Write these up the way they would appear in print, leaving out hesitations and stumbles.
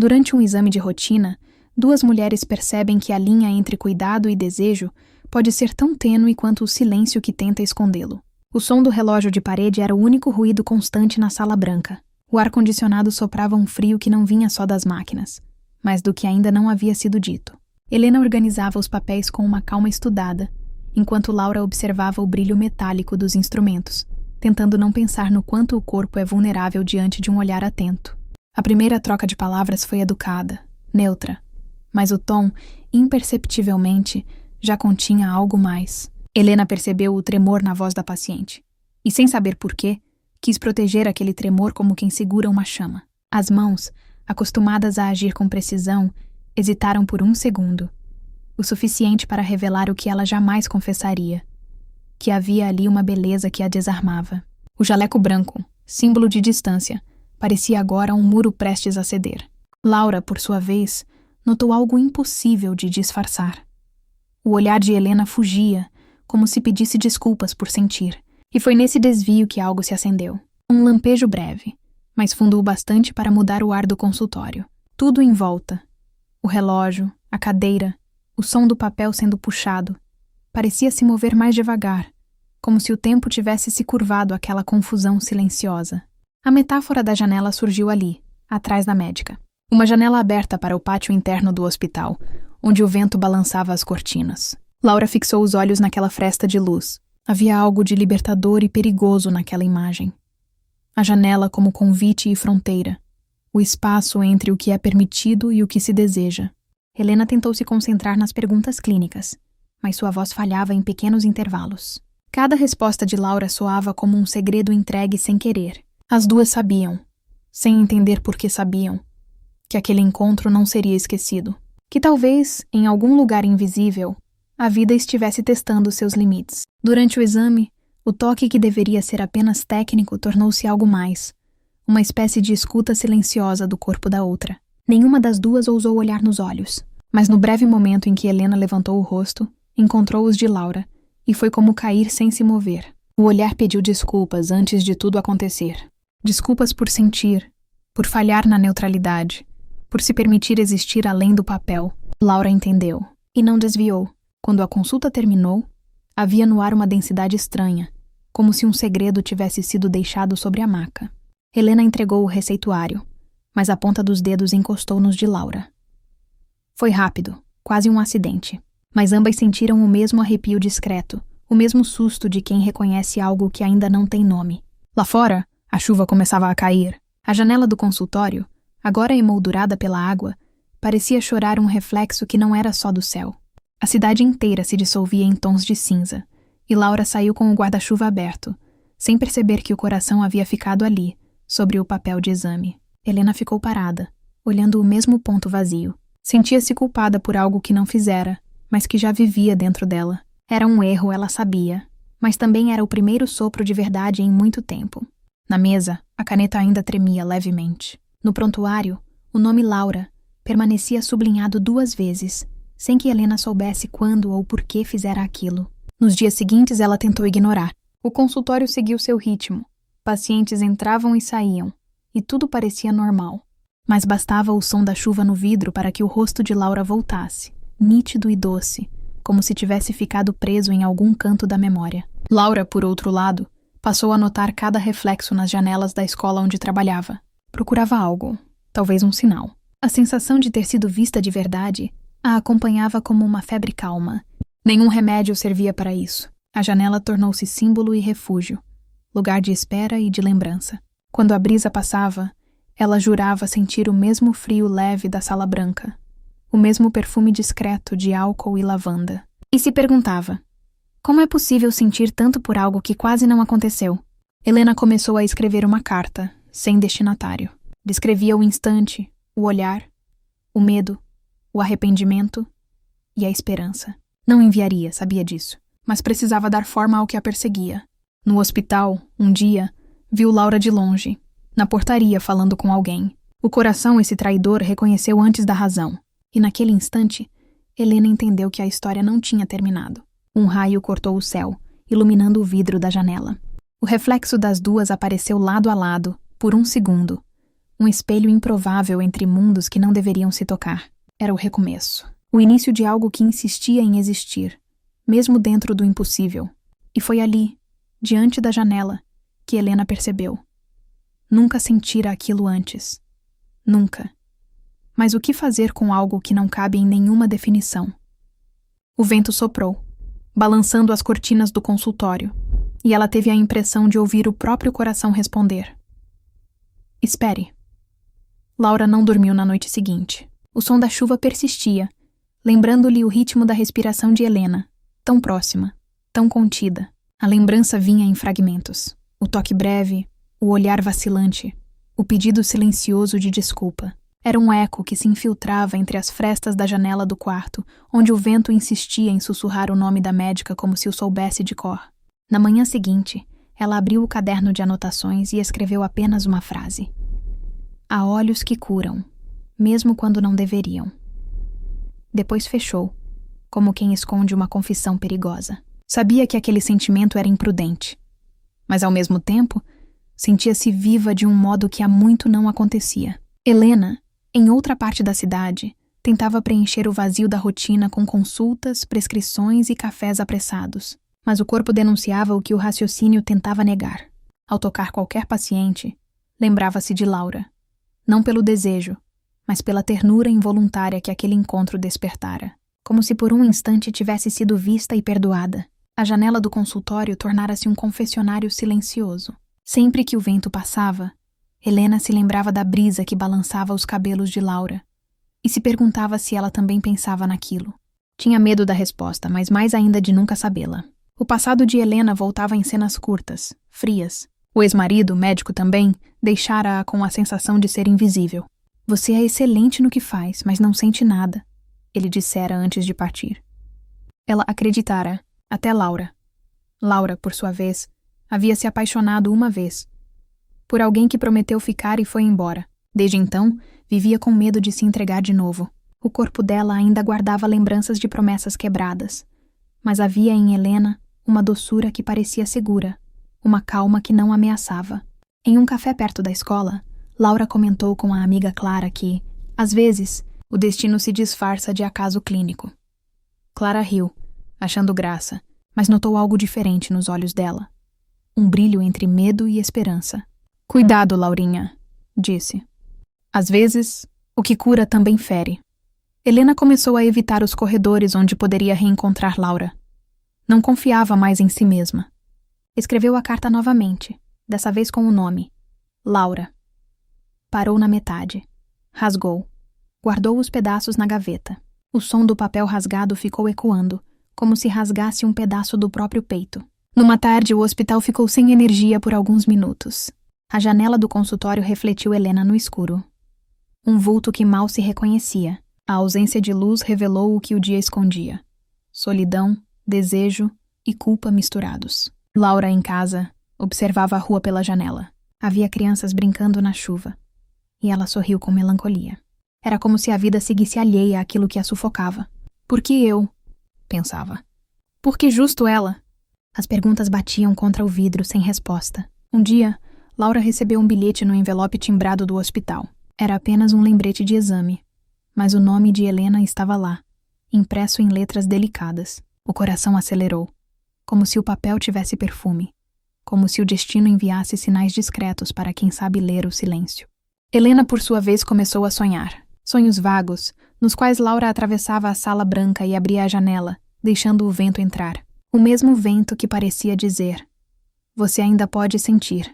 Durante um exame de rotina, duas mulheres percebem que a linha entre cuidado e desejo pode ser tão tênue quanto o silêncio que tenta escondê-lo. O som do relógio de parede era o único ruído constante na sala branca. O ar-condicionado soprava um frio que não vinha só das máquinas, mas do que ainda não havia sido dito. Helena organizava os papéis com uma calma estudada, enquanto Laura observava o brilho metálico dos instrumentos, tentando não pensar no quanto o corpo é vulnerável diante de um olhar atento. A primeira troca de palavras foi educada, neutra, mas o tom, imperceptivelmente, já continha algo mais. Helena percebeu o tremor na voz da paciente, e sem saber porquê, quis proteger aquele tremor como quem segura uma chama. As mãos, acostumadas a agir com precisão, hesitaram por um segundo, o suficiente para revelar o que ela jamais confessaria, que havia ali uma beleza que a desarmava. O jaleco branco, símbolo de distância, parecia agora um muro prestes a ceder. Laura, por sua vez, notou algo impossível de disfarçar. O olhar de Helena fugia, como se pedisse desculpas por sentir, e foi nesse desvio que algo se acendeu. Um lampejo breve, mas fundo o bastante para mudar o ar do consultório. Tudo em volta. O relógio, a cadeira, o som do papel sendo puxado, parecia se mover mais devagar, como se o tempo tivesse se curvado àquela confusão silenciosa. A metáfora da janela surgiu ali, atrás da médica. Uma janela aberta para o pátio interno do hospital, onde o vento balançava as cortinas. Laura fixou os olhos naquela fresta de luz. Havia algo de libertador e perigoso naquela imagem. A janela como convite e fronteira. O espaço entre o que é permitido e o que se deseja. Helena tentou se concentrar nas perguntas clínicas, mas sua voz falhava em pequenos intervalos. Cada resposta de Laura soava como um segredo entregue sem querer. As duas sabiam, sem entender por que sabiam, que aquele encontro não seria esquecido. Que talvez, em algum lugar invisível, a vida estivesse testando seus limites. Durante o exame, o toque que deveria ser apenas técnico tornou-se algo mais, uma espécie de escuta silenciosa do corpo da outra. Nenhuma das duas ousou olhar nos olhos, mas no breve momento em que Helena levantou o rosto, encontrou os de Laura, e foi como cair sem se mover. O olhar pediu desculpas antes de tudo acontecer. Desculpas por sentir, por falhar na neutralidade, por se permitir existir além do papel. Laura entendeu, e não desviou. Quando a consulta terminou, havia no ar uma densidade estranha, como se um segredo tivesse sido deixado sobre a maca. Helena entregou o receituário, mas a ponta dos dedos encostou nos de Laura. Foi rápido, quase um acidente, mas ambas sentiram o mesmo arrepio discreto, o mesmo susto de quem reconhece algo que ainda não tem nome. Lá fora, a chuva começava a cair. A janela do consultório, agora emoldurada pela água, parecia chorar um reflexo que não era só do céu. A cidade inteira se dissolvia em tons de cinza, e Laura saiu com o guarda-chuva aberto, sem perceber que o coração havia ficado ali, sobre o papel de exame. Helena ficou parada, olhando o mesmo ponto vazio. Sentia-se culpada por algo que não fizera, mas que já vivia dentro dela. Era um erro, ela sabia, mas também era o primeiro sopro de verdade em muito tempo. Na mesa, a caneta ainda tremia levemente. No prontuário, o nome Laura permanecia sublinhado 2 vezes, sem que Helena soubesse quando ou por que fizera aquilo. Nos dias seguintes, ela tentou ignorar. O consultório seguiu seu ritmo. Pacientes entravam e saíam, e tudo parecia normal. Mas bastava o som da chuva no vidro para que o rosto de Laura voltasse, nítido e doce, como se tivesse ficado preso em algum canto da memória. Laura, por outro lado, passou a notar cada reflexo nas janelas da escola onde trabalhava. Procurava algo, talvez um sinal. A sensação de ter sido vista de verdade a acompanhava como uma febre calma. Nenhum remédio servia para isso. A janela tornou-se símbolo e refúgio, lugar de espera e de lembrança. Quando a brisa passava, ela jurava sentir o mesmo frio leve da sala branca, o mesmo perfume discreto de álcool e lavanda. E se perguntava, como é possível sentir tanto por algo que quase não aconteceu? Helena começou a escrever uma carta, sem destinatário. Descrevia o instante, o olhar, o medo, o arrependimento e a esperança. Não enviaria, sabia disso, mas precisava dar forma ao que a perseguia. No hospital, um dia, viu Laura de longe, na portaria falando com alguém. O coração, esse traidor, reconheceu antes da razão. E naquele instante, Helena entendeu que a história não tinha terminado. Um raio cortou o céu, iluminando o vidro da janela. O reflexo das duas apareceu lado a lado, por um segundo. Um espelho improvável entre mundos que não deveriam se tocar. Era o recomeço. O início de algo que insistia em existir, mesmo dentro do impossível. E foi ali, diante da janela, que Helena percebeu. Nunca sentira aquilo antes. Nunca. Mas o que fazer com algo que não cabe em nenhuma definição? O vento soprou, balançando as cortinas do consultório, e ela teve a impressão de ouvir o próprio coração responder. Espere. Laura não dormiu na noite seguinte. O som da chuva persistia, lembrando-lhe o ritmo da respiração de Helena, tão próxima, tão contida. A lembrança vinha em fragmentos. O toque breve, o olhar vacilante, o pedido silencioso de desculpa. Era um eco que se infiltrava entre as frestas da janela do quarto, onde o vento insistia em sussurrar o nome da médica como se o soubesse de cor. Na manhã seguinte, ela abriu o caderno de anotações e escreveu apenas uma frase. Há olhos que curam, mesmo quando não deveriam. Depois fechou, como quem esconde uma confissão perigosa. Sabia que aquele sentimento era imprudente, mas ao mesmo tempo, sentia-se viva de um modo que há muito não acontecia. Helena, em outra parte da cidade, tentava preencher o vazio da rotina com consultas, prescrições e cafés apressados, mas o corpo denunciava o que o raciocínio tentava negar. Ao tocar qualquer paciente, lembrava-se de Laura, não pelo desejo, mas pela ternura involuntária que aquele encontro despertara, como se por um instante tivesse sido vista e perdoada. A janela do consultório tornara-se um confessionário silencioso. Sempre que o vento passava, Helena se lembrava da brisa que balançava os cabelos de Laura e se perguntava se ela também pensava naquilo. Tinha medo da resposta, mas mais ainda de nunca sabê-la. O passado de Helena voltava em cenas curtas, frias. O ex-marido, médico também, deixara-a com a sensação de ser invisível. Você é excelente no que faz, mas não sente nada, ele dissera antes de partir. Ela acreditara, até Laura. Laura, por sua vez, havia se apaixonado uma vez, por alguém que prometeu ficar e foi embora. Desde então, vivia com medo de se entregar de novo. O corpo dela ainda guardava lembranças de promessas quebradas, mas havia em Helena uma doçura que parecia segura, uma calma que não ameaçava. Em um café perto da escola, Laura comentou com a amiga Clara que, às vezes, o destino se disfarça de acaso clínico. Clara riu, achando graça, mas notou algo diferente nos olhos dela. Um brilho entre medo e esperança. Cuidado, Laurinha, disse. Às vezes, o que cura também fere. Helena começou a evitar os corredores onde poderia reencontrar Laura. Não confiava mais em si mesma. Escreveu a carta novamente, dessa vez com o nome. Laura. Parou na metade. Rasgou. Guardou os pedaços na gaveta. O som do papel rasgado ficou ecoando, como se rasgasse um pedaço do próprio peito. Numa tarde, o hospital ficou sem energia por alguns minutos. A janela do consultório refletiu Helena no escuro. Um vulto que mal se reconhecia. A ausência de luz revelou o que o dia escondia. Solidão, desejo e culpa misturados. Laura, em casa, observava a rua pela janela. Havia crianças brincando na chuva. E ela sorriu com melancolia. Era como se a vida seguisse alheia àquilo que a sufocava. Por que eu? Pensava. Por que justo ela? As perguntas batiam contra o vidro sem resposta. Um dia, Laura recebeu um bilhete no envelope timbrado do hospital. Era apenas um lembrete de exame, mas o nome de Helena estava lá, impresso em letras delicadas. O coração acelerou, como se o papel tivesse perfume, como se o destino enviasse sinais discretos para quem sabe ler o silêncio. Helena, por sua vez, começou a sonhar. Sonhos vagos, nos quais Laura atravessava a sala branca e abria a janela, deixando o vento entrar. O mesmo vento que parecia dizer: você ainda pode sentir.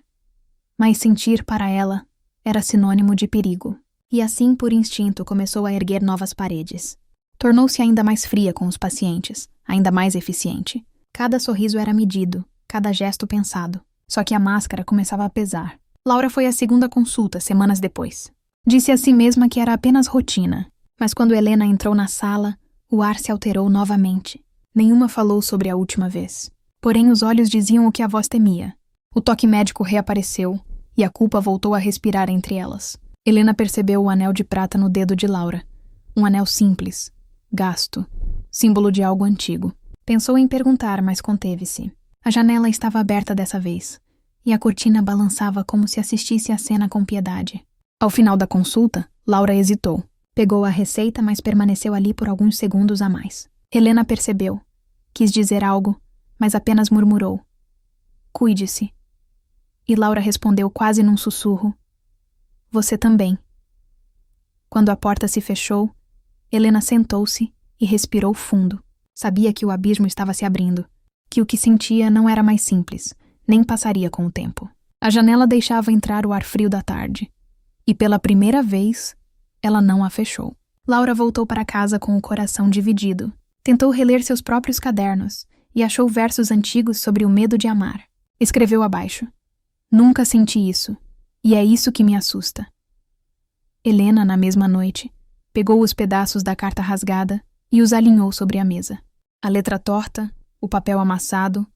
Mas sentir para ela era sinônimo de perigo. E assim, por instinto, começou a erguer novas paredes. Tornou-se ainda mais fria com os pacientes, ainda mais eficiente. Cada sorriso era medido, cada gesto pensado. Só que a máscara começava a pesar. Laura foi à segunda consulta, semanas depois. Disse a si mesma que era apenas rotina. Mas quando Helena entrou na sala, o ar se alterou novamente. Nenhuma falou sobre a última vez. Porém, os olhos diziam o que a voz temia. O toque médico reapareceu, e a culpa voltou a respirar entre elas. Helena percebeu o anel de prata no dedo de Laura. Um anel simples, gasto, símbolo de algo antigo. Pensou em perguntar, mas conteve-se. A janela estava aberta dessa vez, e a cortina balançava como se assistisse à cena com piedade. Ao final da consulta, Laura hesitou. Pegou a receita, mas permaneceu ali por alguns segundos a mais. Helena percebeu. Quis dizer algo, mas apenas murmurou: "Cuide-se." E Laura respondeu quase num sussurro: "Você também." Quando a porta se fechou, Helena sentou-se e respirou fundo. Sabia que o abismo estava se abrindo, que o que sentia não era mais simples, nem passaria com o tempo. A janela deixava entrar o ar frio da tarde, e pela primeira vez, ela não a fechou. Laura voltou para casa com o coração dividido. Tentou reler seus próprios cadernos e achou versos antigos sobre o medo de amar. Escreveu abaixo: "Nunca senti isso, e é isso que me assusta." Helena, na mesma noite, pegou os pedaços da carta rasgada e os alinhou sobre a mesa. A letra torta, o papel amassado,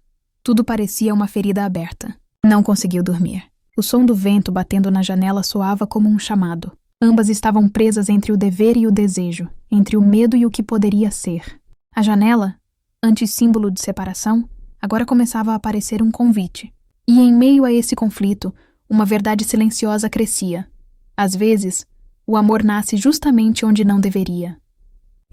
tudo parecia uma ferida aberta. Não conseguiu dormir. O som do vento batendo na janela soava como um chamado. Ambas estavam presas entre o dever e o desejo, entre o medo e o que poderia ser. A janela, antes símbolo de separação, agora começava a parecer um convite. E em meio a esse conflito, uma verdade silenciosa crescia. Às vezes, o amor nasce justamente onde não deveria.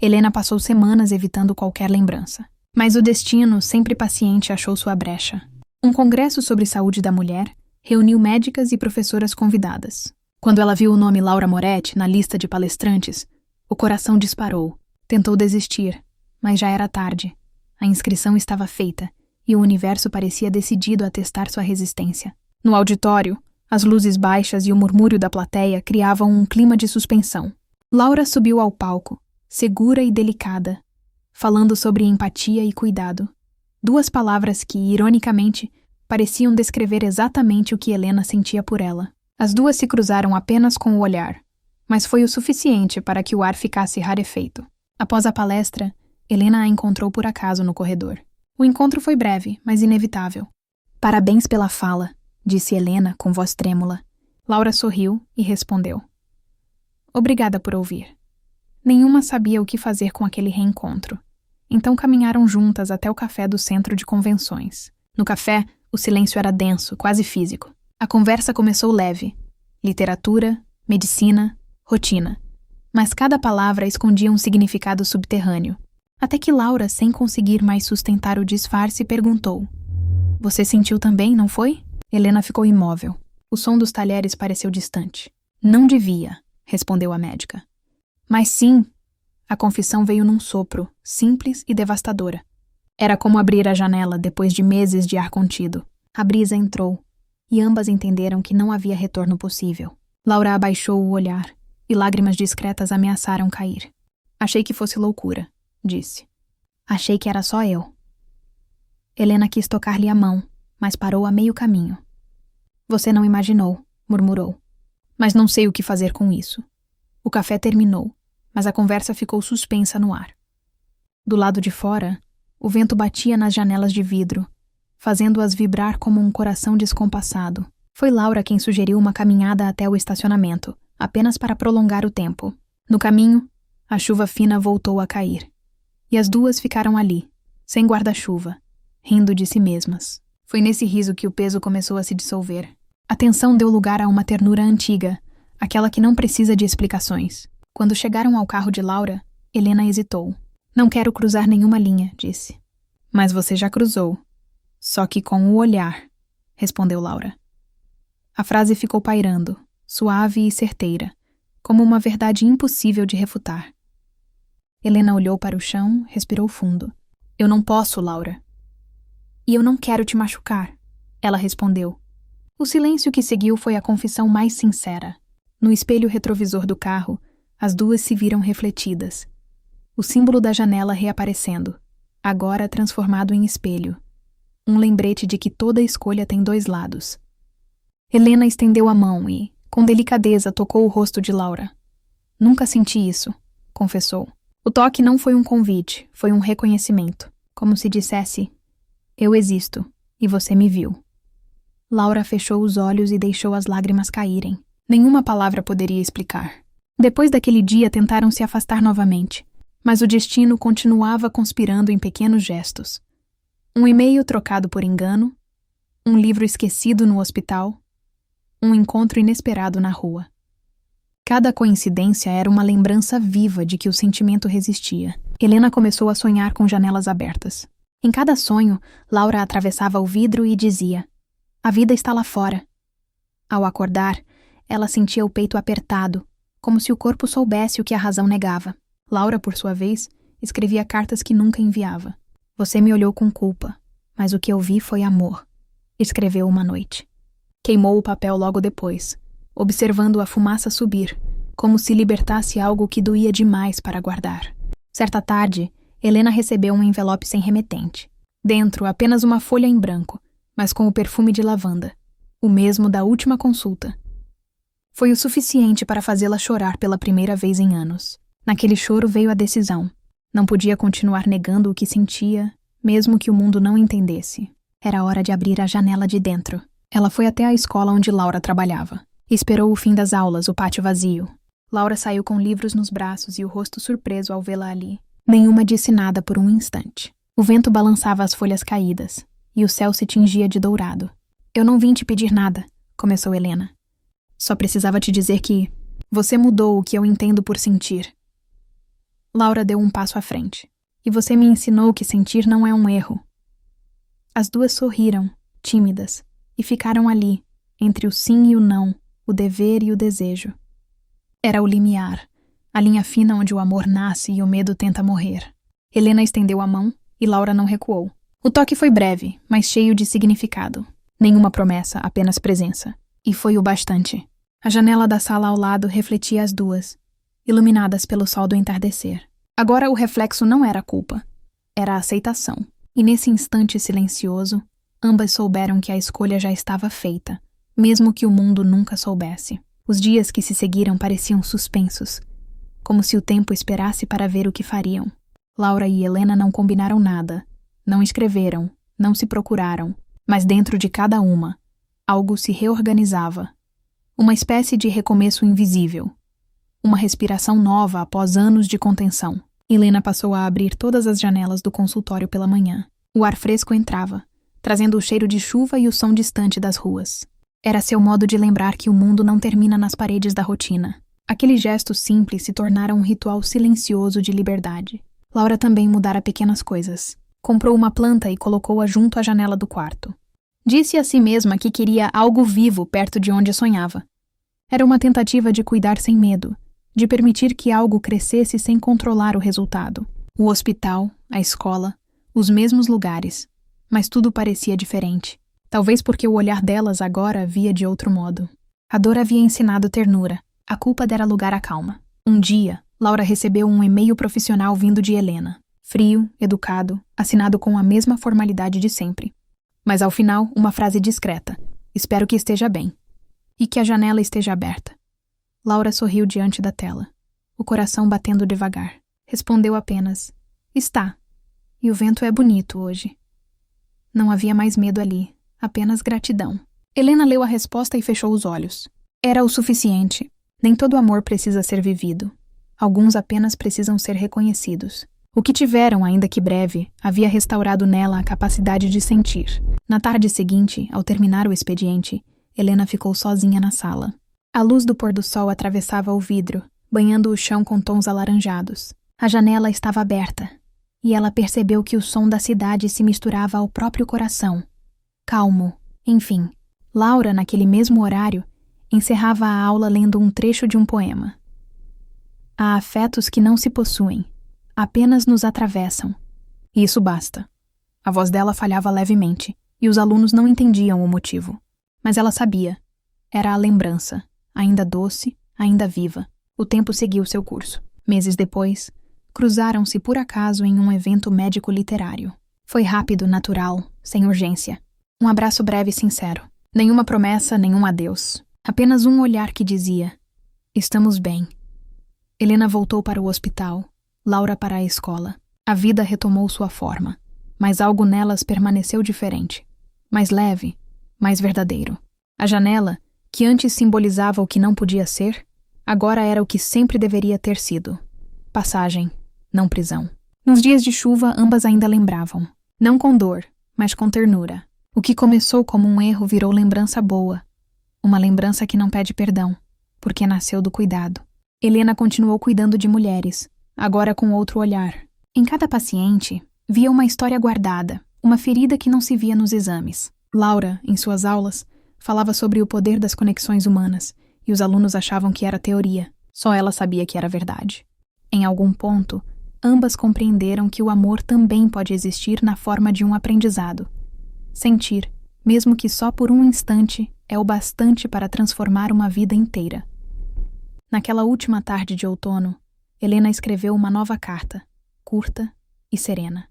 Helena passou semanas evitando qualquer lembrança. Mas o destino, sempre paciente, achou sua brecha. Um congresso sobre saúde da mulher reuniu médicas e professoras convidadas. Quando ela viu o nome Laura Moretti na lista de palestrantes, o coração disparou. Tentou desistir, mas já era tarde. A inscrição estava feita e o universo parecia decidido a testar sua resistência. No auditório, as luzes baixas e o murmúrio da plateia criavam um clima de suspensão. Laura subiu ao palco, segura e delicada, falando sobre empatia e cuidado. Duas palavras que, ironicamente, pareciam descrever exatamente o que Helena sentia por ela. As duas se cruzaram apenas com o olhar, mas foi o suficiente para que o ar ficasse rarefeito. Após a palestra, Helena a encontrou por acaso no corredor. O encontro foi breve, mas inevitável. "Parabéns pela fala", disse Helena com voz trêmula. Laura sorriu e respondeu: "Obrigada por ouvir." Nenhuma sabia o que fazer com aquele reencontro. Então caminharam juntas até o café do centro de convenções. No café, o silêncio era denso, quase físico. A conversa começou leve. Literatura, medicina, rotina. Mas cada palavra escondia um significado subterrâneo. Até que Laura, sem conseguir mais sustentar o disfarce, perguntou: "Você sentiu também, não foi?" Helena ficou imóvel. O som dos talheres pareceu distante. "Não devia", respondeu a médica. "Mas sim." A confissão veio num sopro, simples e devastadora. Era como abrir a janela depois de meses de ar contido. A brisa entrou, e ambas entenderam que não havia retorno possível. Laura abaixou o olhar, e lágrimas discretas ameaçaram cair. "Achei que fosse loucura", disse. "Achei que era só eu." Helena quis tocar-lhe a mão, mas parou a meio caminho. "Você não imaginou", murmurou. "Mas não sei o que fazer com isso." O café terminou, mas a conversa ficou suspensa no ar. Do lado de fora, o vento batia nas janelas de vidro, fazendo-as vibrar como um coração descompassado. Foi Laura quem sugeriu uma caminhada até o estacionamento, apenas para prolongar o tempo. No caminho, a chuva fina voltou a cair. E as duas ficaram ali, sem guarda-chuva, rindo de si mesmas. Foi nesse riso que o peso começou a se dissolver. A tensão deu lugar a uma ternura antiga, aquela que não precisa de explicações. Quando chegaram ao carro de Laura, Helena hesitou. "Não quero cruzar nenhuma linha", disse. "Mas você já cruzou. Só que com o olhar", respondeu Laura. A frase ficou pairando, suave e certeira, como uma verdade impossível de refutar. Helena olhou para o chão, respirou fundo. "Eu não posso, Laura." "E eu não quero te machucar", ela respondeu. O silêncio que seguiu foi a confissão mais sincera. No espelho retrovisor do carro, as duas se viram refletidas. O símbolo da janela reaparecendo, agora transformado em espelho. Um lembrete de que toda escolha tem dois lados. Helena estendeu a mão e, com delicadeza, tocou o rosto de Laura. "Nunca senti isso", confessou. O toque não foi um convite, foi um reconhecimento. Como se dissesse: "Eu existo, e você me viu." Laura fechou os olhos e deixou as lágrimas caírem. Nenhuma palavra poderia explicar. Depois daquele dia tentaram se afastar novamente, mas o destino continuava conspirando em pequenos gestos. Um e-mail trocado por engano, um livro esquecido no hospital, um encontro inesperado na rua. Cada coincidência era uma lembrança viva de que o sentimento resistia. Helena começou a sonhar com janelas abertas. Em cada sonho, Laura atravessava o vidro e dizia: "A vida está lá fora." Ao acordar, ela sentia o peito apertado, como se o corpo soubesse o que a razão negava. Laura, por sua vez, escrevia cartas que nunca enviava. "Você me olhou com culpa, mas o que eu vi foi amor", escreveu uma noite. Queimou o papel logo depois, observando a fumaça subir, como se libertasse algo que doía demais para guardar. Certa tarde, Helena recebeu um envelope sem remetente. Dentro, apenas uma folha em branco, mas com o perfume de lavanda, o mesmo da última consulta. Foi o suficiente para fazê-la chorar pela primeira vez em anos. Naquele choro veio a decisão. Não podia continuar negando o que sentia, mesmo que o mundo não entendesse. Era hora de abrir a janela de dentro. Ela foi até a escola onde Laura trabalhava. Esperou o fim das aulas, o pátio vazio. Laura saiu com livros nos braços e o rosto surpreso ao vê-la ali. Nenhuma disse nada por um instante. O vento balançava as folhas caídas, e o céu se tingia de dourado. "Eu não vim te pedir nada", começou Helena. "Só precisava te dizer que você mudou o que eu entendo por sentir." Laura deu um passo à frente. "E você me ensinou que sentir não é um erro." As duas sorriram, tímidas, e ficaram ali, entre o sim e o não, o dever e o desejo. Era o limiar, a linha fina onde o amor nasce e o medo tenta morrer. Helena estendeu a mão e Laura não recuou. O toque foi breve, mas cheio de significado. Nenhuma promessa, apenas presença. E foi o bastante. A janela da sala ao lado refletia as duas, iluminadas pelo sol do entardecer. Agora o reflexo não era culpa, era a aceitação. E nesse instante silencioso, ambas souberam que a escolha já estava feita, mesmo que o mundo nunca soubesse. Os dias que se seguiram pareciam suspensos, como se o tempo esperasse para ver o que fariam. Laura e Helena não combinaram nada, não escreveram, não se procuraram, mas dentro de cada uma, algo se reorganizava. Uma espécie de recomeço invisível. Uma respiração nova após anos de contenção. Helena passou a abrir todas as janelas do consultório pela manhã. O ar fresco entrava, trazendo o cheiro de chuva e o som distante das ruas. Era seu modo de lembrar que o mundo não termina nas paredes da rotina. Aquele gesto simples se tornara um ritual silencioso de liberdade. Laura também mudara pequenas coisas. Comprou uma planta e colocou-a junto à janela do quarto. Disse a si mesma que queria algo vivo perto de onde sonhava. Era uma tentativa de cuidar sem medo, de permitir que algo crescesse sem controlar o resultado. O hospital, a escola, os mesmos lugares, mas tudo parecia diferente. Talvez porque o olhar delas agora via de outro modo. A dor havia ensinado ternura, a culpa dera lugar à calma. Um dia, Laura recebeu um e-mail profissional vindo de Helena. Frio, educado, assinado com a mesma formalidade de sempre. Mas ao final, uma frase discreta. "Espero que esteja bem. E que a janela esteja aberta." Laura sorriu diante da tela, o coração batendo devagar. Respondeu apenas: "Está. E o vento é bonito hoje." Não havia mais medo ali, apenas gratidão. Helena leu a resposta e fechou os olhos. Era o suficiente. Nem todo amor precisa ser vivido. Alguns apenas precisam ser reconhecidos. O que tiveram, ainda que breve, havia restaurado nela a capacidade de sentir. Na tarde seguinte, ao terminar o expediente, Helena ficou sozinha na sala. A luz do pôr do sol atravessava o vidro, banhando o chão com tons alaranjados. A janela estava aberta, e ela percebeu que o som da cidade se misturava ao próprio coração. Calmo, enfim. Laura, naquele mesmo horário, encerrava a aula lendo um trecho de um poema. "Há afetos que não se possuem, apenas nos atravessam. E isso basta." A voz dela falhava levemente, e os alunos não entendiam o motivo. Mas ela sabia. Era a lembrança, ainda doce, ainda viva. O tempo seguiu seu curso. Meses depois, cruzaram-se por acaso em um evento médico-literário. Foi rápido, natural, sem urgência. Um abraço breve e sincero. Nenhuma promessa, nenhum adeus. Apenas um olhar que dizia: "Estamos bem." Helena voltou para o hospital, Laura para a escola. A vida retomou sua forma, mas algo nelas permaneceu diferente. Mais leve, mais verdadeiro. A janela, que antes simbolizava o que não podia ser, agora era o que sempre deveria ter sido. Passagem, não prisão. Nos dias de chuva, ambas ainda lembravam. Não com dor, mas com ternura. O que começou como um erro virou lembrança boa. Uma lembrança que não pede perdão, porque nasceu do cuidado. Helena continuou cuidando de mulheres, agora com outro olhar. Em cada paciente, via uma história guardada, uma ferida que não se via nos exames. Laura, em suas aulas, falava sobre o poder das conexões humanas, e os alunos achavam que era teoria. Só ela sabia que era verdade. Em algum ponto, ambas compreenderam que o amor também pode existir na forma de um aprendizado. Sentir, mesmo que só por um instante, é o bastante para transformar uma vida inteira. Naquela última tarde de outono, Helena escreveu uma nova carta, curta e serena.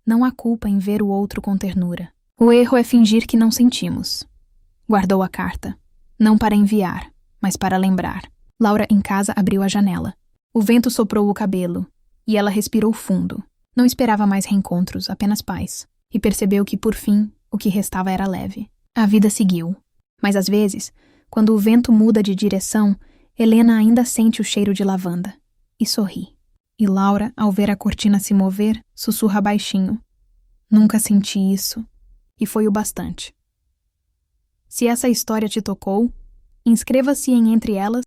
Não há culpa em ver o outro com ternura. O erro é fingir que não sentimos. Guardou a carta, não para enviar, mas para lembrar. Laura, em casa, abriu a janela. O vento soprou o cabelo, e ela respirou fundo. Não esperava mais reencontros, apenas paz. E percebeu que, por fim, o que restava era leve. A vida seguiu. Mas às vezes, quando o vento muda de direção, Helena ainda sente o cheiro de lavanda. E sorri. E Laura, ao ver a cortina se mover, sussurra baixinho. Nunca senti isso. E foi o bastante. Se essa história te tocou, inscreva-se em Entre Elas